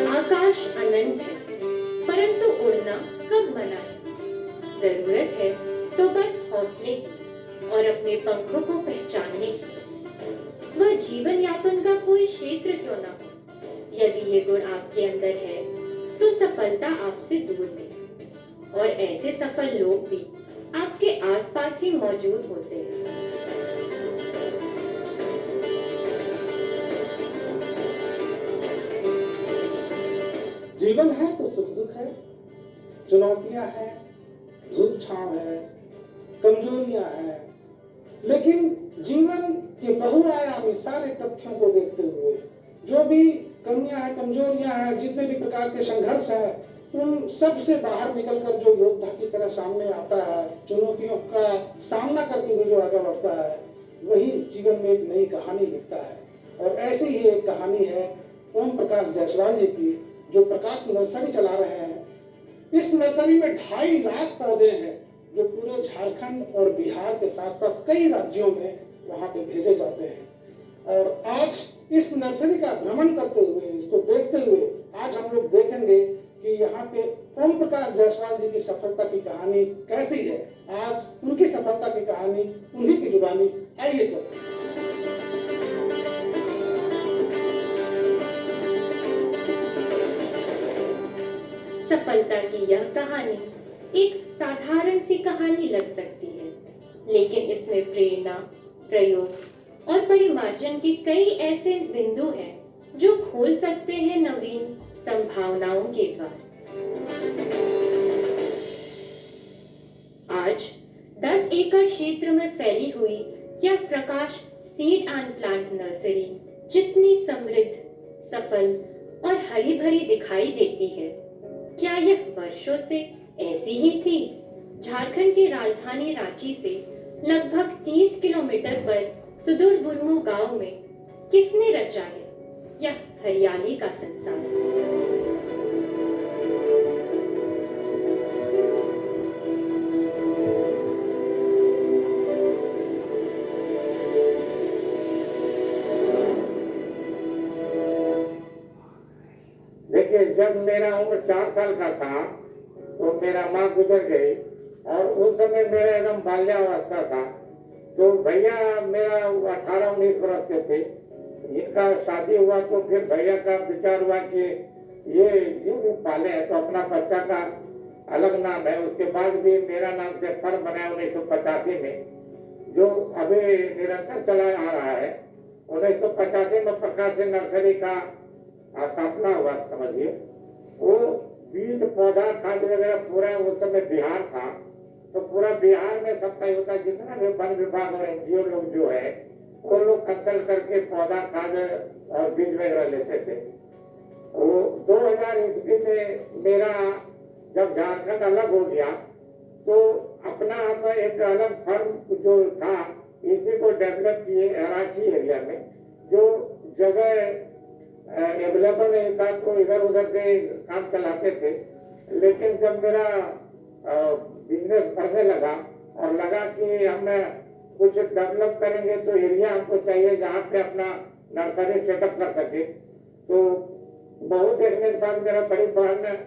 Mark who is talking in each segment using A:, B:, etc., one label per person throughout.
A: आकाश अनंत है, परंतु उड़ना कब मना है। जरूरत है तो बस हौसले की और अपने पंखों को पहचानने की। वह जीवन यापन का कोई क्षेत्र क्यों ना हो, यदि ये गुण आपके अंदर है तो सफलता आपसे दूर नहीं। और ऐसे सफल लोग भी आपके आसपास ही मौजूद होते हैं।
B: जीवन है तो सुख दुख है, चुनौतियां हैं, धूप छांव है, कमजोरियां हैं, लेकिन जीवन के बहुआयामी सारे तथ्यों को देखते हुए जो भी कमियां हैं, कमजोरियां हैं, जितने भी प्रकार के संघर्ष हैं, उन सब से बाहर निकलकर जो योद्धा की तरह सामने आता है, चुनौतियों का सामना करते हुए जो आगे बढ़ता है, वही जीवन में एक नई कहानी लिखता है। और ऐसी ही एक कहानी है ओम प्रकाश जायसवाल जी की, जो प्रकाश नर्सरी चला रहे हैं। इस नर्सरी में 2.5 लाख पौधे हैं जो पूरे झारखंड और बिहार के साथ साथ कई राज्यों में वहां पे भेजे जाते हैं। और आज इस नर्सरी का भ्रमण करते हुए, इसको देखते हुए आज हम लोग देखेंगे कि यहाँ पे ओम प्रकाश जायसवाल जी की सफलता की कहानी कैसी है। आज उनकी सफलता की कहानी उन्हीं की जुबानी, आइए चलते हैं।
A: सफलता की यह कहानी एक साधारण सी कहानी लग सकती है, लेकिन इसमें प्रेरणा, प्रयोग और परिमार्जन के कई ऐसे बिंदु हैं जो खोल सकते हैं नवीन संभावनाओं के द्वार। आज 10 एकड़ क्षेत्र में फैली हुई यह प्रकाश सीड एंड प्लांट नर्सरी जितनी समृद्ध, सफल और हरी भरी दिखाई देती है, क्या यह वर्षों से ऐसी ही थी? झारखंड की राजधानी रांची से लगभग 30 किलोमीटर पर सुदूर बुरमू गांव में किसने रचा है यह हरियाली का संसार?
C: देखिए, जब मेरा उम्र 4 साल का था तो मेरा माँ गुजर गई और उस समय मेरा एकदम बाल्यावस्था था। तो भैया मेरा 18-19 वर्ष के थे। इनका शादी हुआ तो फिर भैया का विचार हुआ कि ये जीव पाले हैं तो अपना बच्चा का अलग नाम है। उसके बाद भी मेरा नाम से फर्म बनाया 1985 में, जो अभी निरंतर चला आ रहा है। 1985 में प्रकाश नर्सरी का स्थापना हुआ, समझिए। वो बीज पौधा खाद वगैरह पूरा उस समय बिहार था, तो पूरा बिहार में सप्लाई होता है। जितना भी वन विभाग और एनजीओ लोग जो है वो लोग कंसल्ट करके पौधा खाद और बीज वगैरह लेते थे। वो 2000 ईस्वी में मेरा जब झारखंड अलग हो गया तो अपना हम एक अलग फर्म जो था इसी को डेवलप किए रांची एरिया में। जो जगह अवेलेबल नहीं था तो इधर उधर से काम चलाते थे। लेकिन जब मेरा बिजनेस बढ़ने लगा और लगा कि हम कुछ डेवलप करेंगे तो एरिया हमको चाहिए जहाँ पे अपना नर्सरी सेटअप कर सके। तो बहुत देखने के बाद मेरा बड़ी बहन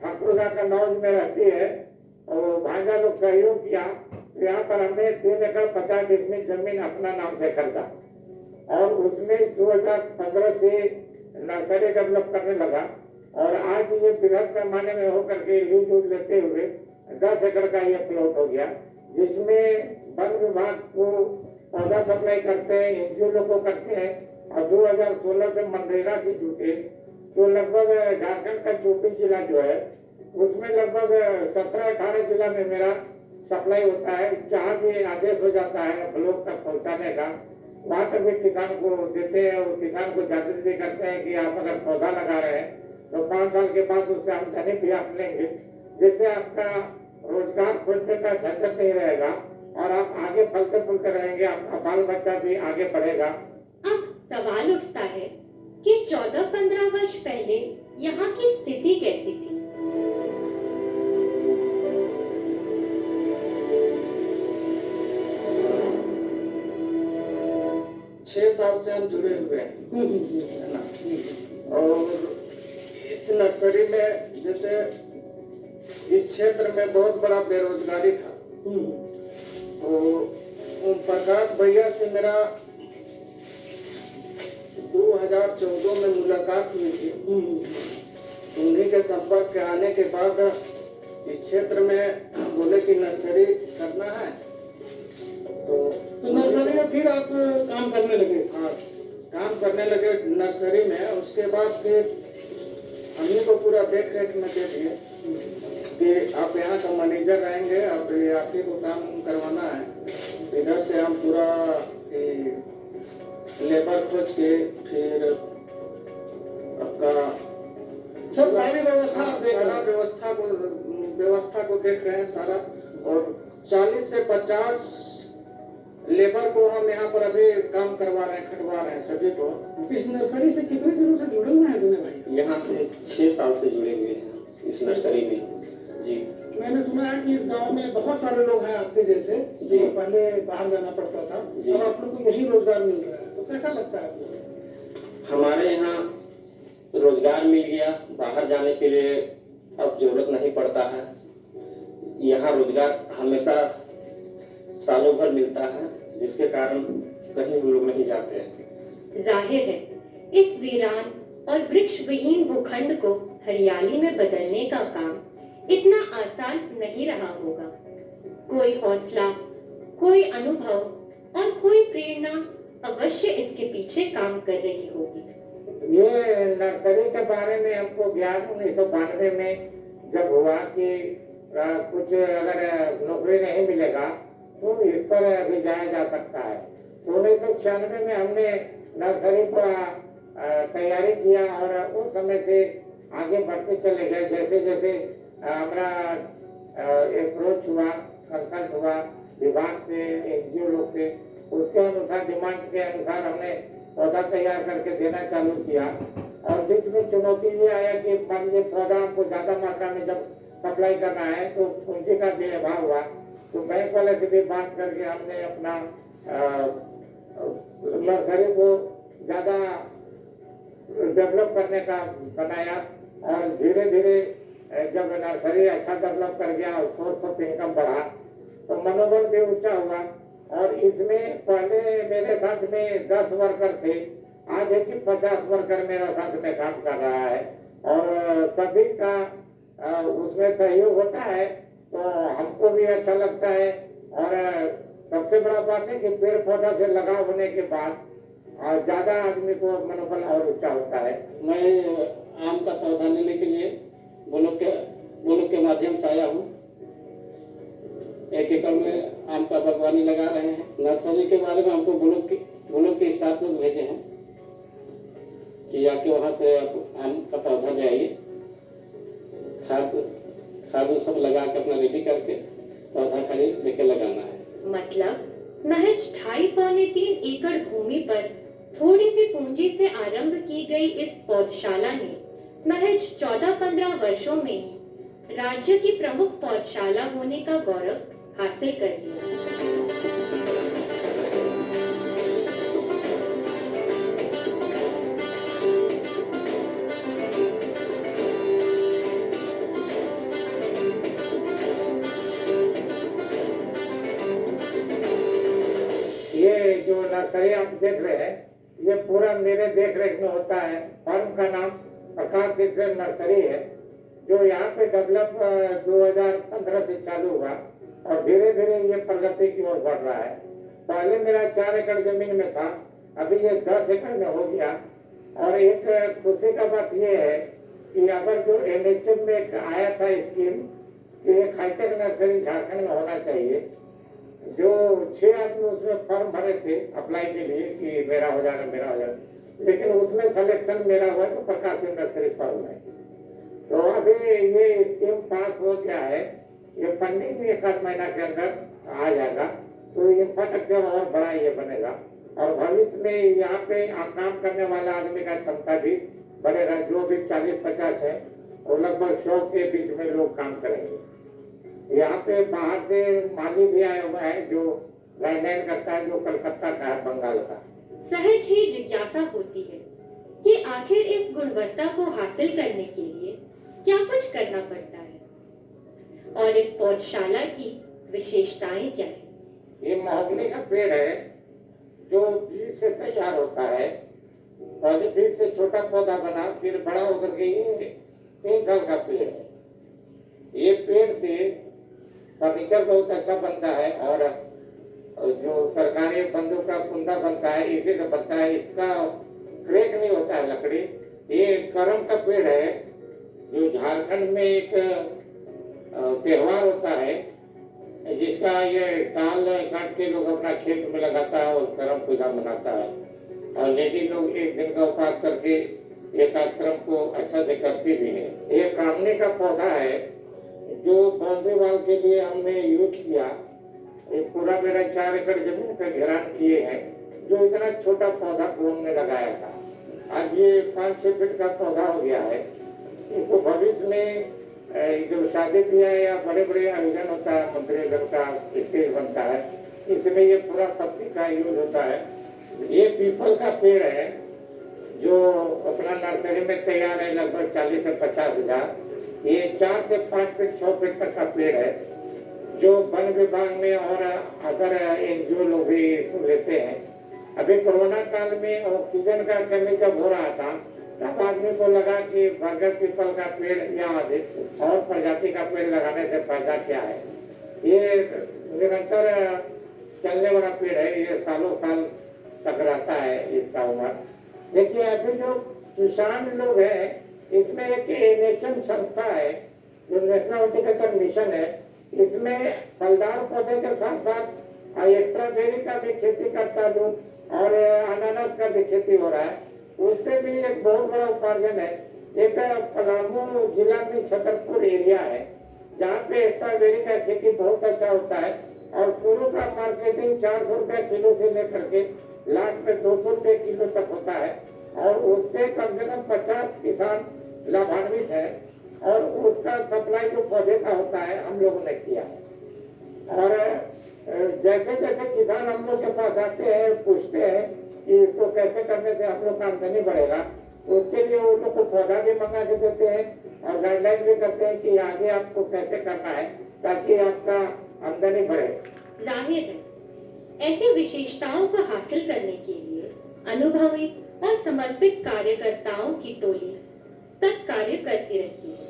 C: ठाकुरदा का नौज में रहती है और भांजा लोग सहयोग किया। तो यहाँ पर हमने 3 एकड़ 50 डिसमिल जमीन अपना नाम से खरीदा और उसमें 2015 से नर्सरी डेवलप करने लगा। और आज ये बृहद पैमाने में होकर के लीज लेते हुए 10 एकड़ का ये प्लॉट हो गया, जिसमें वन विभाग को पौधा सप्लाई करते हैं, एनजीओ लोग को करते हैं। और 2016 से मनरेगा से जुटे तो लगभग झारखंड का 24 जिला जो है उसमें लगभग 17-18 जिला में मेरा सप्लाई होता है। जहाँ भी आदेश हो जाता है ब्लॉक तक पहुँचाने का, वहाँ तक भी किसान को देते हैं और किसान को जागृत भी करते हैं कि आप अगर पौधा लगा रहे हैं तो 5 साल के बाद उससे आमदनी भी आप लेंगे, जिससे आपका रोजगार खोजने का झंझट नहीं रहेगा और आप आगे फलते फूलते रहेंगे, आपका बाल बच्चा भी आगे बढ़ेगा।
A: अब सवाल उठता है कि 14-15 वर्ष पहले यहाँ की स्थिति कैसी थी?
D: 6 साल से हम जुड़े हुए हैं, है ना। और इस नर्सरी में जैसे इस क्षेत्र में बहुत बड़ा बेरोजगारी था, तो ओम प्रकाश भैया से मेरा 2014 में मुलाकात हुई थी। उन्हीं के संपर्क के आने के बाद इस क्षेत्र में बोले कि नर्सरी करना है,
B: तो नर्सरी में फिर आप काम करने लगे?
D: हाँ, काम करने लगे नर्सरी में। उसके बाद फिर हमने को पूरा देख रेख में दे दिए कि आप यहाँ का मैनेजर रहेंगे, आप ही को काम करवाना है। इधर से हम पूरा लेबर खोज के फिर आपका
B: सब सारी व्यवस्था आप देख रहे
D: सारा
B: हैं?
D: व्यवस्था को देख रहे हैं सारा। और 40 से 50 लेबर को हम यहाँ पर अभी काम करवा रहे हैं, खटवा रहे हैं सभी को।
B: इस नर्सरी से कितने दिनों से जुड़े हुए हैं विनय भाई?
E: यहाँ से 6 साल से जुड़े हुए हैं इस नर्सरी में जी।
B: मैंने सुना है कि इस गांव में बहुत सारे लोग हैं आपके जैसे, जो पहले बाहर जाना पड़ता था
E: जी।
B: और आप लोग को यही रोजगार मिल रहा है, तो कैसा लगता है आपको?
E: हमारे यहाँ रोजगार मिल गया, बाहर जाने के लिए अब जरूरत नहीं पड़ता है। यहाँ रोजगार हमेशा सालों भर मिलता है, जिसके कारण कहीं हम लोग नहीं जाते हैं।
A: जाहिर है इस वीरान और वृक्ष विहीन भूखंड को हरियाली में बदलने का काम इतना आसान नहीं रहा होगा। कोई हौसला, कोई अनुभव और कोई प्रेरणा अवश्य इसके पीछे काम कर रही होगी।
C: ये नर्सरी के बारे में हमको ज्ञान 1992 में जब हुआ कि कुछ अगर नौकरी नहीं मिलेगा तो इस पर अभी जाया जा सकता है, तो 1996 में हमने नर्सरी पर तैयारी किया और उस समय से आगे बढ़ते चले गए। जैसे जैसे हमारा अप्रोच हुआ, कंसल्ट हुआ विभाग से, एनजीओ लोग से, उसके अनुसार डिमांड के अनुसार हमने पौधा तैयार करके देना चालू किया। और बीच में चुनौती ये आया कि मान लीजिए पौधा हमको ज्यादा मात्रा में जब सप्लाई करना है तो पूंजी का भी अभाव हुआ, तो बैंक वाले से भी बात करके हमने अपना नर्सरी को ज्यादा डेवलप करने का बनाया। और धीरे धीरे जब नर्सरी अच्छा डेवलप कर गया और सोर्स ऑफ इनकम बढ़ा तो मनोबल भी ऊंचा हुआ। और इसमें पहले मेरे साथ में 10 वर्कर थे, आज है कि 50 वर्कर मेरा साथ में काम कर रहा है और सभी का उसमें सहयोग होता है, तो हमको भी अच्छा लगता है। और सबसे बड़ा बात है कि पेड़ पौधा से लगाव होने के बाद ज्यादा आदमी को मनोबल और ऊंचा होता है।
E: मैं आम का पौधा लेने के लिए ब्लॉक के माध्यम से आया हूँ। 1 एकड़ में आम का बागवानी लगा रहे हैं। नर्सरी के बारे में हमको ब्लॉक के स्टाफ लोग भेजे हैं कि आके वहाँ से आप आम का पौधा ले आइए, खाद सब लगा के अपना रेडी करके पौधा खाली लेके लगाना है।
A: मतलब महज 2.5-3 एकड़ भूमि पर थोड़ी सी पूंजी से आरंभ की गई इस पौधशाला ने महज 14-15 वर्षों में ही राज्य की प्रमुख पौधशाला होने का गौरव हासिल कर लिया।
C: ये जो नर्सरी आप देख रहे हैं ये पूरा मेरे देख रेख में होता है। फर्म का नाम प्रकाश चिल्ड्रन नर्सरी है, जो यहाँ पे डेवलप 2015 से चालू हुआ और धीरे धीरे ये प्रगति की ओर बढ़ रहा है। पहले मेरा 4 एकड़ जमीन में था, अभी ये 10 एकड़ में हो गया। और एक खुशी का बात ये है कि अगर जो NHM में एक आया था स्कीम कि एक हाईटेक नर्सरी झारखंड में होना चाहिए, जो 6 आदमी उसमें फॉर्म भरे थे अप्लाई के लिए कि मेरा हो जाना, लेकिन उसमें सिलेक्शन मेरा हुआ तो प्रकाश नर्सरी फॉर्म है। तो अभी ये स्कीम पास हो गया है, ये फंडिंग भी 1 महीना के अंदर आ जाएगा, तो इंफ्रास्ट्रक्चर और बड़ा ये बनेगा। और भविष्य में यहाँ पे काम करने वाला आदमी का क्षमता भी बढ़ेगा। जो भी 40-50 है और लगभग 100 के बीच में लोग काम करेंगे। यहाँ पे बाहर से माली भी आया हुआ है जो लाइनलाइन करता है, जो कलकत्ता का है, बंगाल का।
A: सहज ही जिज्ञासा होती है कि आखिर इस गुणवत्ता को हासिल करने के लिए क्या कुछ करना पड़ता है और इस पौधशाला की विशेषताएं क्या है।
C: ये महोगनी का पेड़ है जो बीज से तैयार होता है। पहले बीज से छोटा पौधा बना, फिर बड़ा होकर के ये 3 साल का पेड़ है। ये पेड़ से फर्नीचर बहुत अच्छा बनता है और जो सरकारी बंदूक का कुंदा बनता है इसी से बनता है। इसका क्रैक नहीं होता है लकड़ी। ये करम का पेड़ है जो झारखंड में एक त्योहार होता है जिसका ये टाल काट के लोग अपना खेत में लगाता है और करम पूजा मनाता है और लेडी लोग एक दिन का उपवास करके ये कार्यक्रम को अच्छा से करती भी है। ये कामने का पौधा है जो बाउंड्री वॉल के लिए हमने यूज किया। ये पूरा मेरा 4 एकड़ जमीन का घेराव किए हैं जो इतना छोटा पौधा को हमने लगाया था। आज ये 5-6 फीट का पौधा हो गया है। इसको भविष्य में जब शादी ब्याह या बड़े बड़े आयोजन होता है, मंदिर घर का स्टेज बनता है, इसमें ये पूरा पत्ती का यूज होता है। ये पीपल का पेड़ है जो अपना नर्सरी में तैयार है, लगभग 40 से 50 हजार। ये 4 से 5 फीट 6 फीट तक का पेड़ है जो वन विभाग में और अदर एनजीओ लोग भी इसको लेते हैं। अभी कोरोना काल में ऑक्सीजन का कमी जब हो रहा था तब आदमी को लगा कि बरगद पीपल का पेड़ या अधिक और प्रजाति का पेड़ लगाने से फायदा क्या है। ये निरंतर चलने वाला पेड़ है, ये सालों साल तक रहता है इसका उम्र। देखिए अभी जो किसान लोग हैं इसमें एक नेशन संस्था है जो नेशनल हॉर्टिकल्चर मिशन है। इसमें फलदार पौधे के साथ साथ स्ट्रॉबेरी का भी खेती करता लोग और अनानास का भी खेती हो रहा है। उससे भी एक बहुत बड़ा उपार्जन है। एक पलामू जिला में छतरपुर एरिया है जहाँ पे स्ट्रॉबेरी का खेती बहुत अच्छा होता है और शुरू का मार्केटिंग 400 रुपए किलो से लेकर के लास्ट में 200 रुपए किलो तक होता है और उससे कम से कम 50 किसान लाभान्वित है और उसका सप्लाई जो पौधे का होता है हम लोगों ने किया है। और जैसे जैसे किसान हम लोग के पास आते हैं पूछते हैं कि इसको कैसे करने से हम लोग का आमदनी बढ़ेगा, तो उसके लिए वो लोग को पौधा भी मंगा के देते हैं और गाइडलाइन भी करते हैं कि आगे आपको कैसे करना है ताकि आपका आमदनी बढ़े।
A: जाहिर है ऐसी विशेषताओं को हासिल करने के लिए अनुभवी और समर्पित कार्यकर्ताओं की टोली तक कार्य करती रहती है।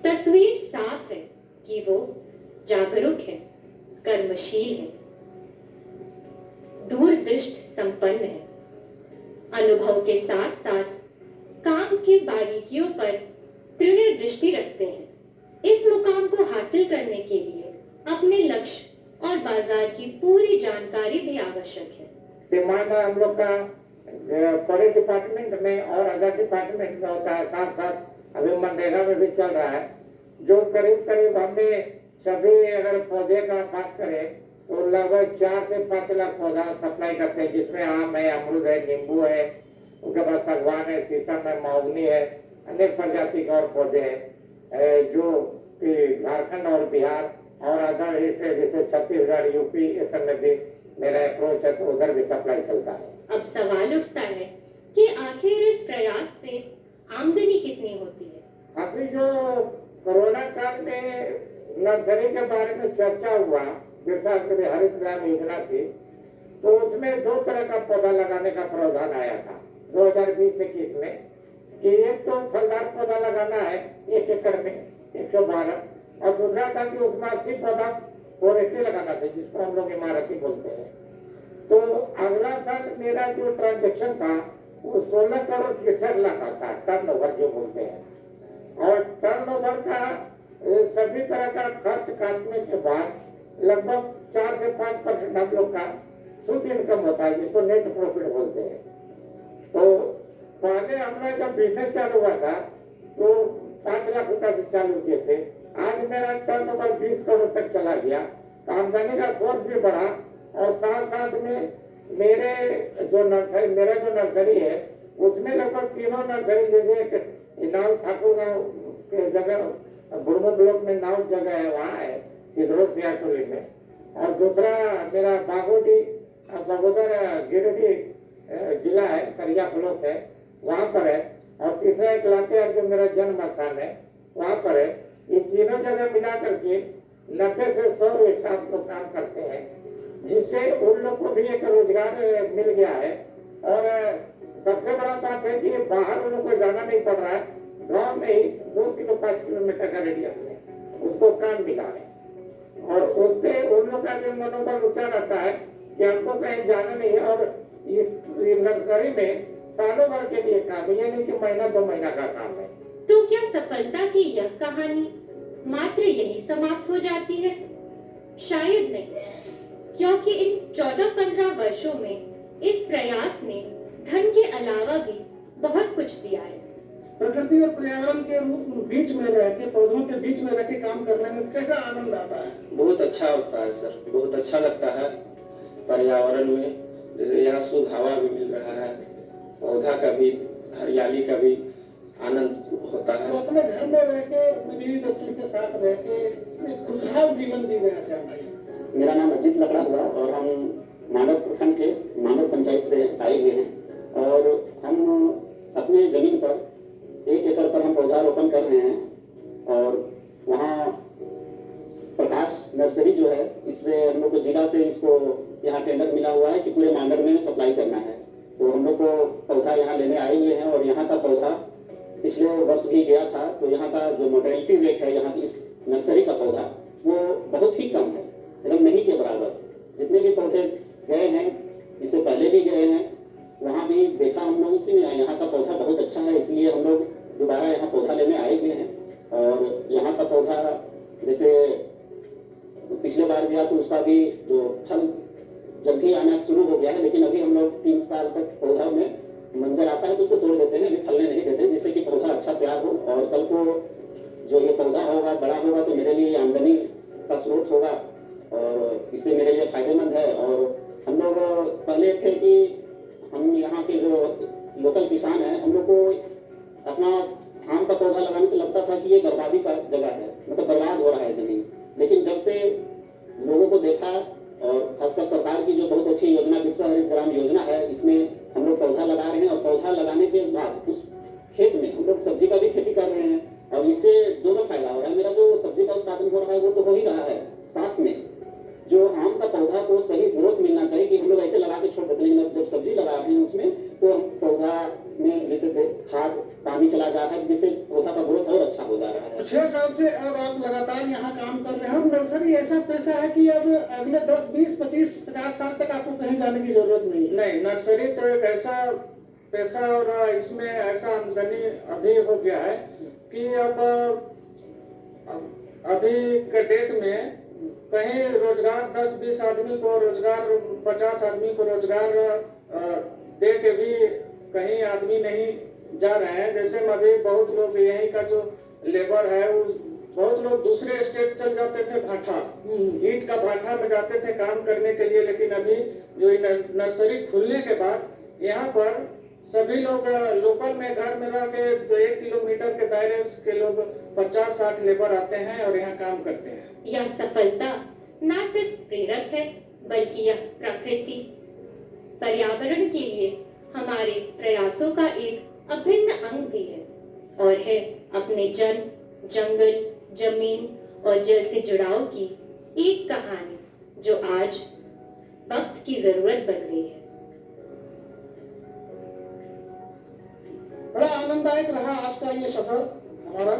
A: तस्वीर साफ है कि वो जागरूक है, कर्मशील है, दूरदृष्टि संपन्न है, अनुभव के साथ साथ काम की बारीकियों पर तीव्र दृष्टि रखते हैं। इस मुकाम को हासिल करने के लिए अपने लक्ष्य और बाजार की पूरी जानकारी भी आवश्यक है।
C: डिमांड हम लोग का फॉरेस्ट डिपार्टमेंट में और अदर डिपार्टमेंट में होता है, साथ साथ अभी मनरेगा में भी चल रहा है जो करीब करीब हमें सभी अगर पौधे का बात करें तो लगभग 4 से 5 लाख पौधा सप्लाई करते हैं जिसमें आम है, अमरूद है, नींबू है, उसके बाद सागवान है, शीशम है, महोगनी है, अनेक प्रजाति के और पौधे हैं जो झारखंड और बिहार और अदर स्टेट जैसे छत्तीसगढ़, यूपी इस सब में भी मेरा अप्रोच है तो उधर भी सप्लाई चलता है।
A: अब सवाल उठता है कि आखिर इस प्रयास से आमदनी कितनी होती है।
C: अभी जो कोरोना काल में नर्सरी के बारे में चर्चा हुआ, बिरसा हरित ग्राम योजना थी, तो उसमें 2 तरह का पौधा लगाने का प्रावधान आया था 2020-21 में कि एक तो फलदार पौधा लगाना है 1 एकड़ में 112 और दूसरा था कि उसमें 80 पौधा फॉरेस्ट्री लगाना था जिसको हम लोग इमारती बोलते हैं। तो अगला साल मेरा जो ट्रांजेक्शन था वो 16 करोड़ 63 लाख आता है, टर्नओवर जो बोलते हैं। और टर्नओवर का ये सभी तरह का खर्च काटने के बाद लगभग 4 से 5% हम लोग का शुद्ध इनकम होता है, जिसको नेट प्रॉफिट बोलते हैं। तो पहले हमने जब बिजनेस चालू हुआ था तो 5 लाख रुपए से चालू किए थे। आज मेरा टर्नओवर 20 करोड़ तक चला गया। आमदनी का सोर्स भी बढ़ा और साथ साथ में मेरा जो नर्सरी है उसमें लगभग तीनों नर्सरी, जैसे नाव ठाकुर गाँव के जगह बुरमो ब्लॉक में नाव जगह है, वहाँ है सिद्धरों सियाटोली में, और दूसरा मेरा बागोटी बगोदर गिरिडीह जिला है, सरिया ब्लॉक है, वहाँ पर है, और तीसरा एक लातेहार जो मेरा जन्म स्थान है वहाँ पर है। ये तीनों जगह मिला करके 90 से 100 स्टाफ लोग काम करते हैं, जिससे उन लोग को भी एक रोजगार मिल गया है। और सबसे बड़ा बात है कि बाहर उन लोग को जाना नहीं पड़ रहा है, गांव में ही 2-5 किलोमीटर का रेडियस में उसको काम मिला है, और उससे उन लोग का जो मनोबल ऊंचा रहता है कि हमको कहीं जाना नहीं है। और इस नर्सरी में सालों भर के लिए काम, ये नहीं कि महीना 2 महीना का काम है।
A: तो क्या सफलता की यह कहानी मात्र यही समाप्त हो जाती है? शायद नहीं, क्योंकि इन 14-15 वर्षों में इस प्रयास ने धन के अलावा भी बहुत कुछ दिया है।
B: प्रकृति और पर्यावरण के बीच में रह के, पौधों के बीच में रह के काम करने में कैसा आनंद आता है?
E: बहुत अच्छा होता है सर, बहुत अच्छा लगता है। पर्यावरण में जैसे यहाँ शुद्ध हवा भी मिल रहा है, पौधा का भी, हरियाली का भी आनंद होता है।
B: तो अपने घर में रह के, अपने बीवी बच्चे के साथ रह के एक खुशहाल जीवन जी रहे हैं।
F: मेरा नाम अजीत लकड़ा हुआ और हम मानव प्रखंड के मानव पंचायत से आए हुए हैं, और हम अपने जमीन पर 1 एकड़ पर हम पौधारोपण कर रहे हैं। और वहाँ प्रकाश नर्सरी जो है, इससे हम लोग को जिला से इसको यहाँ टेंडर मिला हुआ है कि पूरे मांडर में सप्लाई करना है। तो हम लोग को पौधा यहाँ लेने आए हुए हैं, और यहाँ का पौधा पिछले वर्ष भी गया था, तो यहाँ का जो मोर्टेलिटी रेट है यहाँ की इस नर्सरी का पौधा वो बहुत ही कम है, एकदम नहीं के बराबर। जितने भी पौधे गए हैं, इससे पहले भी गए हैं, वहाँ भी देखा हम लोग कि यहाँ का पौधा बहुत अच्छा है, इसलिए हम लोग दोबारा यहाँ पौधा लेने आए हुए हैं। और यहाँ का पौधा जैसे पिछले बार गया तो उसका भी जो फल जल्दी आना शुरू हो गया है, लेकिन अभी हम लोग 3 साल तक पौधा में मंजर आता है तो उसको तोड़ देते हैं, अभी फलने नहीं देते, जिससे कि पौधा अच्छा तैयार हो। और कल को जो ये पौधा होगा, बड़ा होगा, तो मेरे लिए आमदनी का स्रोत होगा, और इससे मेरे लिए फायदेमंद है। और हम लोग पहले थे कि हम यहाँ के जो लोकल किसान हैं, हम लोग को अपना आम का पौधा लगाने से लगता था कि ये बर्बादी का जगह है, मतलब बर्बाद हो रहा है जमीन। लेकिन जब से लोगों को देखा, और खासकर सरकार की जो बहुत अच्छी योजना विकसित हरित ग्राम योजना है, इसमें हम लोग पौधा लगा रहे हैं, और पौधा लगाने के बाद उस खेत में हम लोग सब्जी का भी खेती कर रहे हैं, और इससे दोनों फायदा हो रहा है। मेरा जो सब्जी का उत्पादन हो रहा है वो तो हो ही रहा है, साथ में जो आम का पौधा को सही ग्रोथ मिलना चाहिए कि हम लोग ऐसे लगा के छोड़ देते हैं, लेकिन जब सब्जी लगा रहे हैं उसमें तो हम पौधा में जैसे खाद पानी चला जा रहा है, जिससे पौधा का ग्रोथ और अच्छा हो जा रहा है।
B: 6 साल से अब आप लगातार यहाँ काम कर रहे हैं। नर्सरी ऐसा पैसा है कि अब अगले 10, 20, 25, 50 साल तक आपको कहीं जाने की जरूरत नहीं है।
D: नहीं, नर्सरी तो एक ऐसा पैसा और इसमें ऐसा आमदनी अभी हो गया है कि अब अभी के डेट में कहीं रोजगार 10-20 आदमी को रोजगार, 50 आदमी को रोजगार दे के भी कहीं आदमी नहीं जा रहे हैं। जैसे अभी बहुत लोग यहीं का जो लेबर है, बहुत लोग दूसरे स्टेट चल जाते थे, भाटा, ईंट का भाटा में जाते थे काम करने के लिए। लेकिन अभी जो नर्सरी खुलने के बाद यहाँ पर सभी लोग लोकल में घर में रह के 1 किलोमीटर के दायरे के लोग 50-60 लेबर आते हैं और यहाँ काम करते हैं।
A: यह सफलता न सिर्फ प्रेरक है, बल्कि यह प्रकृति, पर्यावरण के लिए हमारे प्रयासों का एक अभिन्न अंग भी है, और है अपने जन, जंगल, जमीन और जल से जुड़ाव की एक कहानी जो आज वक्त की जरूरत बन गई है।
B: बड़ा आनंददायक रहा आज का ये सफर हमारा।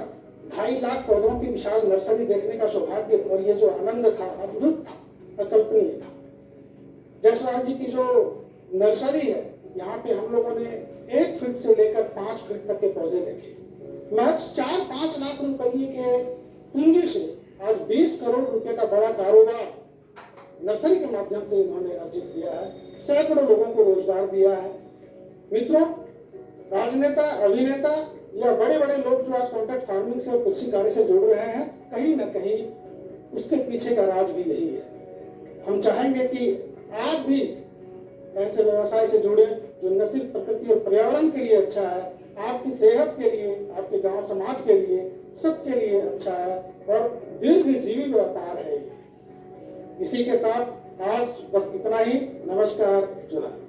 B: 2.5 लाख पौधों की विशाल नर्सरी देखने का सौभाग्य, और ये जो आनंद था अद्भुत था, अकल्पनीय था। जायसवाल जी की जो नर्सरी है, यहाँ पे हम लोगों ने 1 फीट से लेकर 5 फीट तक के पौधे देखे। महज 4-5 लाख रुपये के पूंजी से आज 20 करोड़ रुपए का बड़ा कारोबार नर्सरी के माध्यम से इन्होंने अर्जित किया है, सैकड़ों लोगों को रोजगार दिया है। मित्रों, राजनेता, अभिनेता या बड़े बड़े लोग जो आज कॉन्ट्रैक्ट फार्मिंग से और कृषि कार्य से जुड़ रहे हैं, कहीं ना कहीं उसके पीछे का राज भी यही है। हम चाहेंगे कि आप भी ऐसे व्यवसाय से जुड़े जो न सिर्फ प्रकृति और पर्यावरण के लिए अच्छा है, आपकी सेहत के लिए, आपके गांव समाज के लिए, सबके लिए अच्छा है और दीर्घजीवी व्यापार है। इसी के साथ आज बस इतना ही। नमस्कार, जोहार।